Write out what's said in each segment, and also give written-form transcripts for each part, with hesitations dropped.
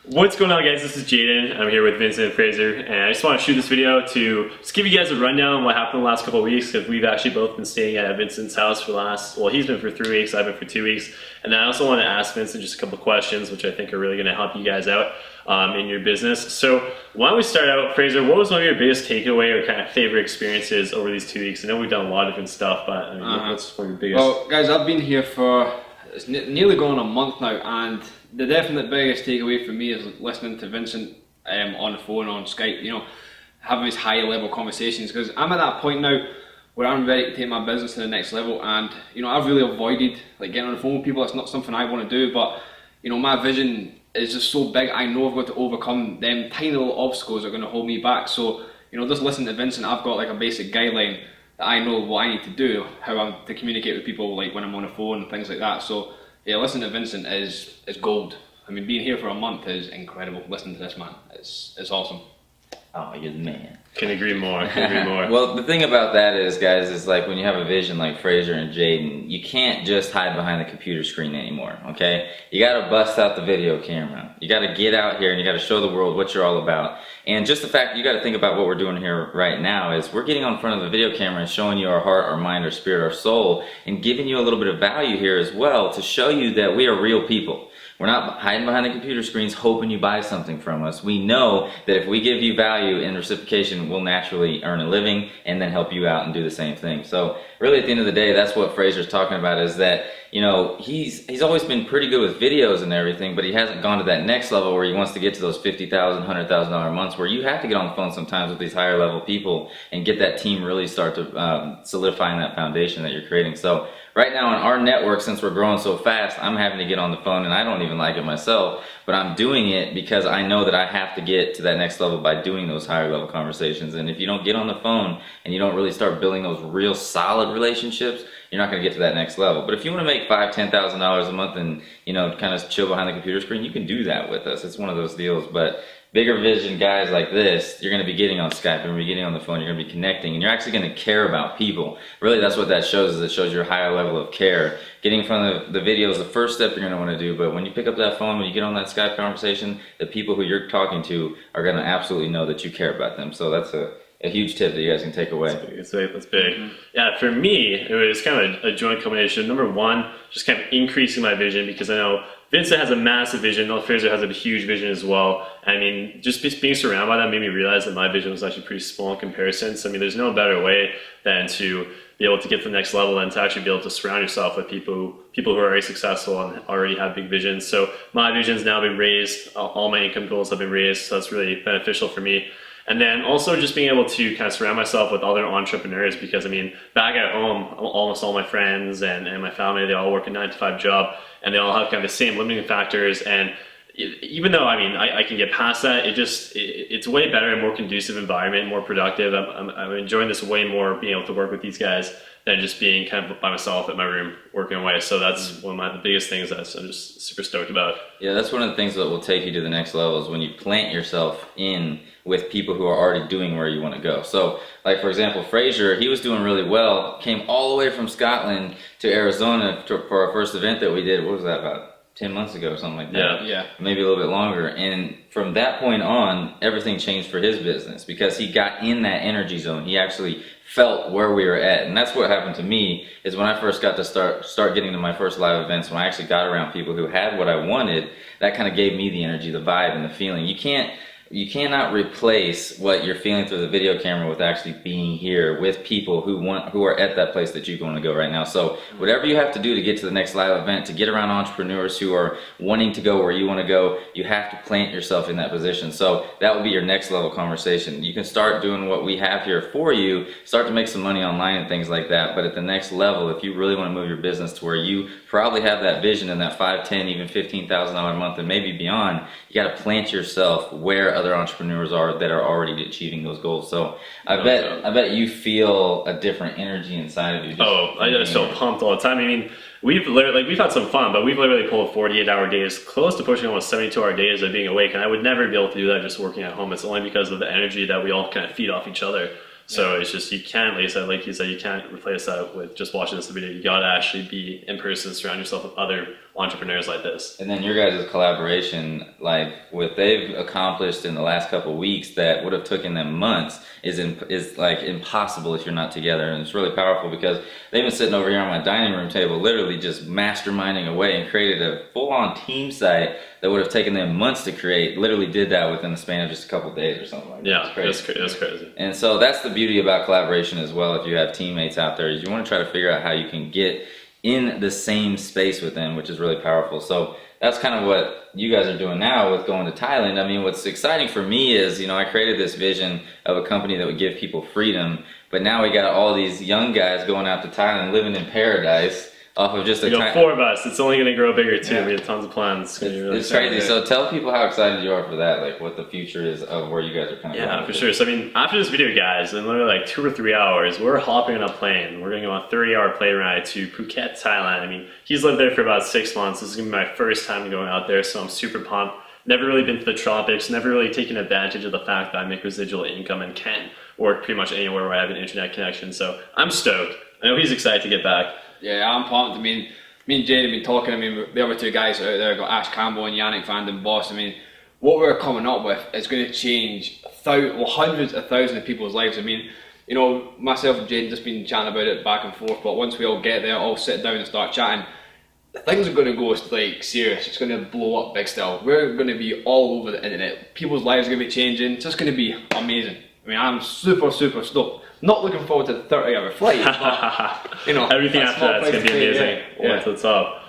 What's going on, guys? This is Jaden. I'm here with Vincent and Fraser, and I just want to shoot this video to just give you guys a rundown on what happened the last couple of weeks, because we've actually both been staying at Vincent's house for the last, well, he's been for 3 weeks, I've been for 2 weeks, and then I also want to ask Vincent just a couple of questions, which I think are really going to help you guys out in your business. So why don't we start out, Fraser, what was one of your biggest takeaway or kind of favorite experiences over these 2 weeks? I know we've done a lot of different stuff, but I mean, what's one of your biggest? Well, guys, I've been here for, it's nearly going on a month now, and the definite biggest takeaway for me is listening to Vincent on the phone, on Skype, you know, having these higher level conversations, because I'm at that point now where I'm ready to take my business to the next level. And you know, I've really avoided like getting on the phone with people. It's not something I want to do, but you know, my vision is just so big. I know I've got to overcome them tiny little obstacles that are going to hold me back. So you know, just listening to Vincent, I've got like a basic guideline that I know what I need to do, how I'm to communicate with people, like when I'm on the phone and things like that. So yeah, listening to Vincent is gold. I mean, being here for a month is incredible. Listening to this man, it's awesome. Oh, you're the man. Can agree more, can agree more. Well, the thing about that is, guys, is like when you have a vision like Fraser and Jaden, you can't just hide behind the computer screen anymore, okay? You gotta bust out the video camera. You gotta get out here and you gotta show the world what you're all about. And just the fact that you gotta think about what we're doing here right now is we're getting on front of the video camera and showing you our heart, our mind, our spirit, our soul, and giving you a little bit of value here as well to show you that we are real people. We're not hiding behind the computer screens hoping you buy something from us. We know that if we give you value in reciprocation, we'll naturally earn a living and then help you out and do the same thing. So really at the end of the day, that's what Fraser's talking about, is that, you know, he's always been pretty good with videos and everything, but he hasn't gone to that next level where he wants to get to those $50,000, $100,000 months, where you have to get on the phone sometimes with these higher level people and get that team really start to solidifying that foundation that you're creating. So right now in our network, since we're growing so fast, I'm having to get on the phone, and I don't even like it myself, but I'm doing it because I know that I have to get to that next level by doing those higher level conversations. And if you don't get on the phone and you don't really start building those real solid relationships, you're not going to get to that next level. But if you want to make $5,000, $10,000 a month and, you know, kind of chill behind the computer screen, you can do that with us. It's one of those deals. But bigger vision guys like this, you're going to be getting on Skype, you're going to be getting on the phone, you're going to be connecting, and you're actually going to care about people. Really, that's what that shows, is it shows your higher level of care. Getting in front of the video is the first step you're going to want to do, but when you pick up that phone, when you get on that Skype conversation, the people who you're talking to are going to absolutely know that you care about them. So that's a huge tip that you guys can take away. That's big. That's big. Mm-hmm. Yeah, for me, it was kind of a joint combination. Number one, just kind of increasing my vision, because I know Vincent has a massive vision. Fraser has a huge vision as well. I mean, just being surrounded by that made me realize that my vision was actually pretty small in comparison. So I mean, there's no better way than to be able to get to the next level and to actually be able to surround yourself with people who are very successful and already have big visions. So my vision's now been raised. All my income goals have been raised. So that's really beneficial for me. And then also just being able to kind of surround myself with other entrepreneurs, because I mean, back at home, almost all my friends and my family, they all work a 9-to-5 job, and they all have kind of the same limiting factors. And even though, I mean, I can get past that, it's a way better and more conducive environment, more productive. I'm enjoying this way more, being able to work with these guys, than just being kind of by myself at my room working away. So that's one of the biggest things that I'm just super stoked about. Yeah, that's one of the things that will take you to the next level, is when you plant yourself in with people who are already doing where you want to go. So like, for example, Fraser, he was doing really well, came all the way from Scotland to Arizona for our first event that we did. What was that, about 10 months ago or something like that? Yeah. Maybe a little bit longer. And from that point on, everything changed for his business, because he got in that energy zone. He actually felt where we were at. And that's what happened to me, is when I first got to start getting to my first live events, when I actually got around people who had what I wanted, that kind of gave me the energy, the vibe, and the feeling. You cannot replace what you're feeling through the video camera with actually being here with people who are at that place that you want to go right now. So whatever you have to do to get to the next live event, to get around entrepreneurs who are wanting to go where you want to go, you have to plant yourself in that position. So that will be your next level conversation. You can start doing what we have here for you, start to make some money online and things like that. But at the next level, if you really want to move your business to where you probably have that vision and that $5,000, $10,000, even $15,000 a month and maybe beyond, you got to plant yourself where other entrepreneurs are that are already achieving those goals. So I bet you feel a different energy inside of you. I just feel pumped all the time. I mean, we've had some fun, but we've literally pulled 48-hour days, close to pushing almost 72-hour days of being awake, and I would never be able to do that just working at home. It's only because of the energy that we all kind of feed off each other. So it's just, you can't, like you said, you can't replace that with just watching this video. You gotta actually be in person, surround yourself with other entrepreneurs like this. And then your guys' collaboration, like what they've accomplished in the last couple of weeks that would have taken them months is like impossible if you're not together. And it's really powerful because they've been sitting over here on my dining room table literally just masterminding away and created a full-on team site that would have taken them months to create. Literally did that within the span of just a couple of days or something like that. Yeah, that's crazy. And so that's the beauty about collaboration as well. If you have teammates out there, is you want to try to figure out how you can get in the same space with them, which is really powerful. So that's kind of what you guys are doing now with going to Thailand. I mean, what's exciting for me is, you know, I created this vision of a company that would give people freedom, but now we got all these young guys going out to Thailand, living in paradise off of just a... We got 4 of us. It's only going to grow bigger too. We have tons of plans. It's crazy. So tell people how excited you are for that, like what the future is of where you guys are kind of going. Yeah, for sure. So I mean, after this video, guys, in literally like 2 or 3 hours, we're hopping on a plane. We're going to go on a 30-hour plane ride to Phuket, Thailand. I mean, he's lived there for about 6 months. This is going to be my first time going out there, so I'm super pumped. Never really been to the tropics, never really taken advantage of the fact that I make residual income and can work pretty much anywhere where I have an internet connection. So I'm stoked. I know he's excited to get back. Yeah, I'm pumped. I mean, me and Jaden have been talking. I mean, the other 2 guys out there, got Ash Campbell and Yannick van den Bos. I mean, what we're coming up with is going to change hundreds of thousands of people's lives. I mean, you know, myself and Jaden just been chatting about it back and forth, but once we all get there, all sit down and start chatting, things are going to go like serious. It's going to blow up big style. We're going to be all over the internet. People's lives are going to be changing. It's just going to be amazing. I mean, I'm super stoked. Not looking forward to the 30-hour flight, but, you know, everything after that's going to be amazing. Once it's up.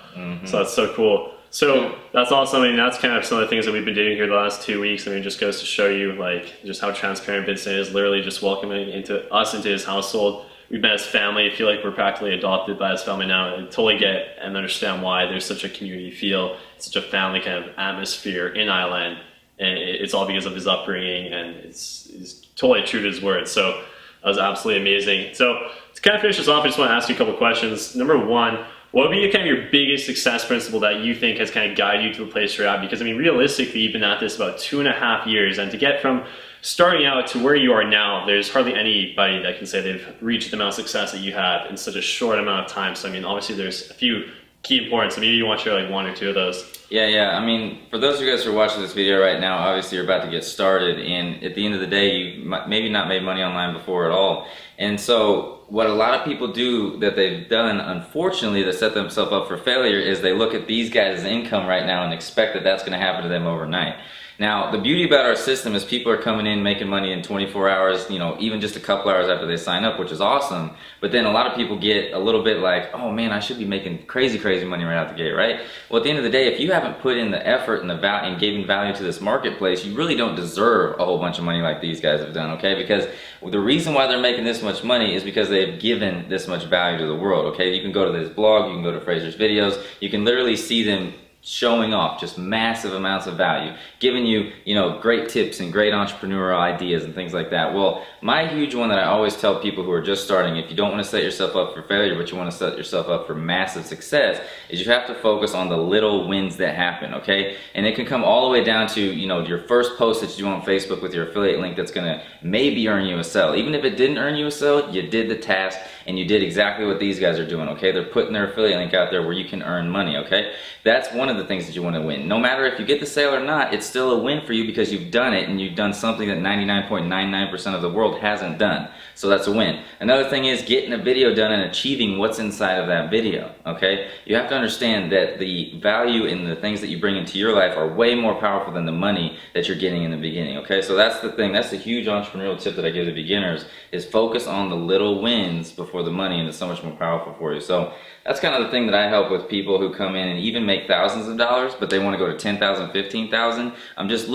So that's so cool. So that's awesome. I mean, that's kind of some of the things that we've been doing here the last 2 weeks. I mean, it just goes to show you like just how transparent Vincent is, literally just welcoming us into his household. We've met his family. I feel like we're practically adopted by his family now. I totally get and understand why there's such a community feel, such a family kind of atmosphere in Ireland. And it's all because of his upbringing, and he's totally true to his word. So that was absolutely amazing. So to kind of finish this off, I just want to ask you a couple questions. Number one, what would be kind of your biggest success principle that you think has kind of guided you to the place you're at? Because I mean, realistically, you've been at this about 2.5 years, and to get from starting out to where you are now, there's hardly anybody that can say they've reached the amount of success that you have in such a short amount of time. So I mean, obviously there's a few key importance. So maybe you want to share like 1 or 2 of those. Yeah. I mean, for those of you guys who are watching this video right now, obviously you're about to get started, and at the end of the day, you maybe not made money online before at all. And so what a lot of people do that they've done, unfortunately, to set themselves up for failure is they look at these guys' income right now and expect that that's going to happen to them overnight. Now, the beauty about our system is people are coming in making money in 24 hours, you know, even just a couple hours after they sign up, which is awesome. But then a lot of people get a little bit like, oh man, I should be making crazy money right out the gate, right? Well, at the end of the day, if you haven't put in the effort and the value and giving value to this marketplace, you really don't deserve a whole bunch of money like these guys have done, okay? Because the reason why they're making this much money is because they've given this much value to the world, okay? You can go to this blog, you can go to Fraser's videos, you can literally see them showing off just massive amounts of value, giving you, you know, great tips and great entrepreneurial ideas and things like that. Well, my huge one that I always tell people who are just starting, if you don't want to set yourself up for failure, but you want to set yourself up for massive success, is you have to focus on the little wins that happen, okay? And it can come all the way down to, you know, your first post that you do on Facebook with your affiliate link that's gonna maybe earn you a sale. Even if it didn't earn you a sale, you did the task and you did exactly what these guys are doing, okay? They're putting their affiliate link out there where you can earn money, okay? That's one of the things that you want to win. No matter if you get the sale or not, it's still a win for you because you've done it and you've done something that 99.99% of the world hasn't done. So that's a win. Another thing is getting a video done and achieving what's inside of that video, okay? You have to understand that the value in the things that you bring into your life are way more powerful than the money that you're getting in the beginning, okay? So that's the thing. That's the huge entrepreneurial tip that I give to beginners is focus on the little wins before the money, and it's so much more powerful for you. So that's kind of the thing that I help with people who come in and even make thousands of dollars, but they want to go to 10,000, 15,000. I'm just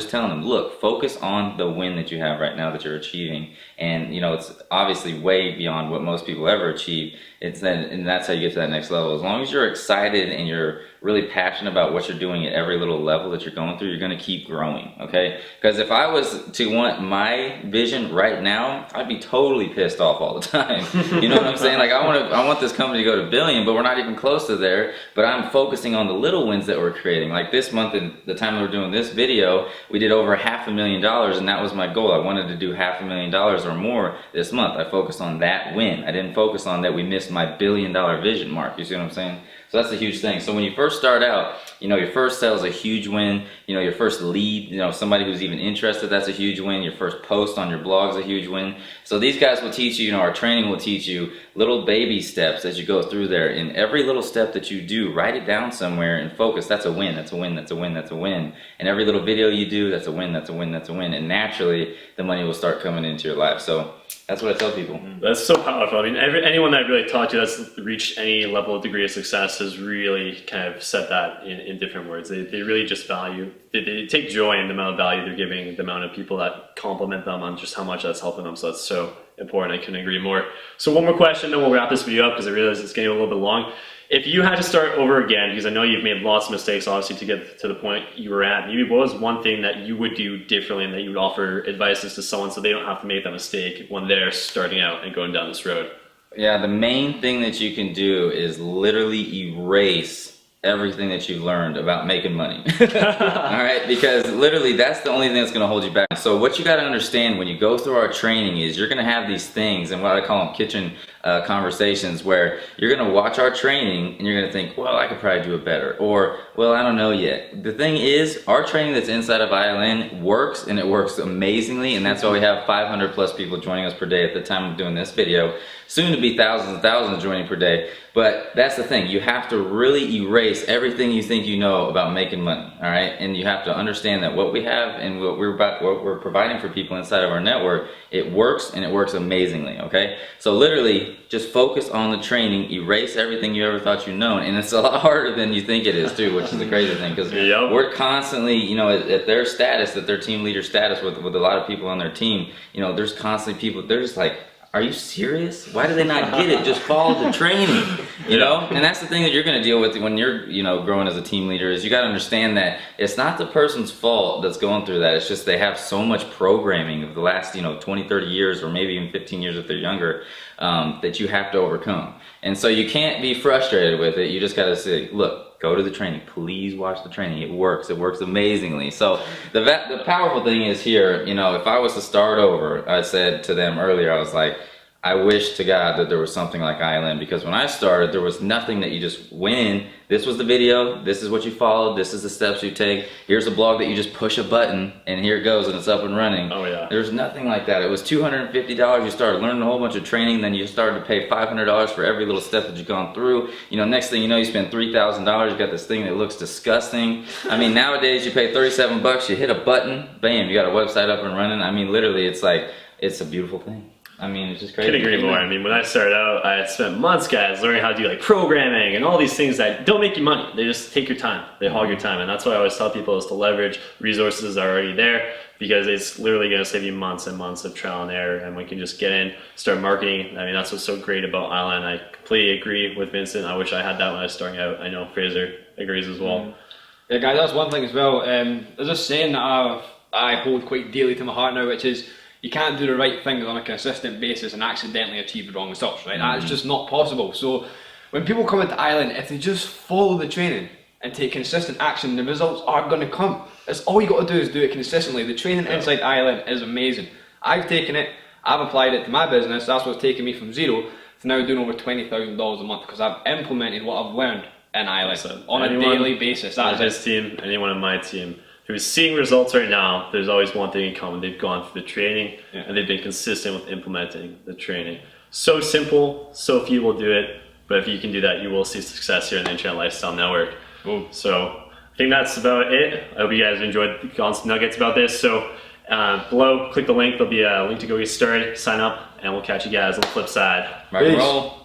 telling them, look, focus on the win that you have right now that you're achieving. And you know, it's obviously way beyond what most people ever achieve. And that's how you get to that next level. As long as you're excited and you're really passionate about what you're doing at every little level that you're going through, you're going to keep growing, okay? Because if I was to want my vision right now, I'd be totally pissed off all the time. You know what I'm saying? Like I want this company to go to billion, but we're not even close to there. But I'm focusing on the little wins that we're creating. Like this month, and the time we were doing this video, we did over $500,000, and that was my goal. I wanted to do $500,000 or more this month. I focused on that win. I didn't focus on that we missed my $1 billion vision mark. You see what I'm saying? So that's a huge thing. So when you first start out, you know, your first sale is a huge win. You know, your first lead, you know, somebody who's even interested, that's a huge win. Your first post on your blog is a huge win. So these guys will teach you, you know, our training will teach you little baby steps as you go through there. And every little step that you do, write it down somewhere and focus. That's a win, that's a win, that's a win, that's a win. And every little video you do, that's a win, that's a win, that's a win. And naturally, the money will start coming into your life. So that's what I tell people. That's so powerful. I mean, anyone that I've really talked to that's reached any level of degree of success has really kind of said that in different words. They really just value, they take joy in the amount of value they're giving, the amount of people that compliment them on just how much that's helping them. So that's so important. I couldn't agree more. So one more question, then we'll wrap this video up because I realize it's getting a little bit long. If you had to start over again, because I know you've made lots of mistakes, obviously, to get to the point you were at, maybe what was one thing that you would do differently and that you would offer advices to someone so they don't have to make that mistake when they're starting out and going down this road? Yeah, the main thing that you can do is literally erase everything that you've learned about making money. All right, because literally that's the only thing that's going to hold you back. So what you got to understand when you go through our training is you're going to have these things, and what I call them kitchen conversations, where you're going to watch our training and you're going to think, well, I could probably do it better, or well, I don't know yet. The thing is, our training that's inside of ILN works, and it works amazingly, and that's why we have 500 plus people joining us per day at the time of doing this video. Soon to be thousands and thousands joining per day. But that's the thing, you have to really erase everything you think you know about making money, all right? And you have to understand that what we have and what we're providing for people inside of our network, it works, and it works amazingly, okay? So literally, just focus on the training, erase everything you ever thought you known, and it's a lot harder than you think it is too, which is the crazy thing, because we're constantly, you know, at their status, at their team leader status with a lot of people on their team, you know, there's constantly people, they're just like, are you serious? Why do they not get it? Just follow the training, you know? And that's the thing that you're going to deal with when you're, you know, growing as a team leader, is you got to understand that it's not the person's fault that's going through that. It's just they have so much programming of the last, you know, 20, 30 years, or maybe even 15 years if they're younger, that you have to overcome. And so you can't be frustrated with it. You just got to say, look, go to the training. Please watch the training. It works. It works amazingly. So the powerful thing is here, you know, if I was to start over, I said to them earlier, I was like, I wish to God that there was something like ILN, because when I started, there was nothing that you just went in, this was the video, this is what you followed, this is the steps you take, here's a blog that you just push a button and here it goes and it's up and running. Oh yeah. There's nothing like that. It was $250, you started learning a whole bunch of training, then you started to pay $500 for every little step that you've gone through. You know, next thing you know, you spend $3,000, you got this thing that looks disgusting. I mean, nowadays you pay 37 bucks, you hit a button, bam, you got a website up and running. I mean, literally, it's like, it's a beautiful thing. I mean, it's just crazy. Couldn't agree more. I mean, when I started out, I had spent months, guys, learning how to do like programming and all these things that don't make you money. They just take your time. They hog your time. And that's why I always tell people is to leverage resources that are already there, because it's literally going to save you months and months of trial and error. And we can just get in, start marketing. I mean, that's what's so great about ILN. I completely agree with Vincent. I wish I had that when I was starting out. I know Fraser agrees as well. Yeah, guys, that's one thing as well. There's a saying that I hold quite dearly to my heart now, which is, you can't do the right things on a consistent basis and accidentally achieve the wrong results, right? That's just not possible. So when people come into ILN, if they just follow the training and take consistent action, the results are going to come. That's all you got to do, is do it consistently. The training inside ILN is amazing. I've taken it, I've applied it to my business. That's what's taken me from zero to now doing over $20,000 a month, because I've implemented what I've learned in ILN on a daily basis. On his team, anyone on my team who's seeing results right now, there's always one thing in common. They've gone through the training and they've been consistent with implementing the training. So simple, so few will do it, but if you can do that, you will see success here in the Internet Lifestyle Network. So I think that's about it. I hope you guys enjoyed the nuggets about this. So below, click the link. There'll be a link to go get started, sign up, and we'll catch you guys on the flip side. Rock and roll.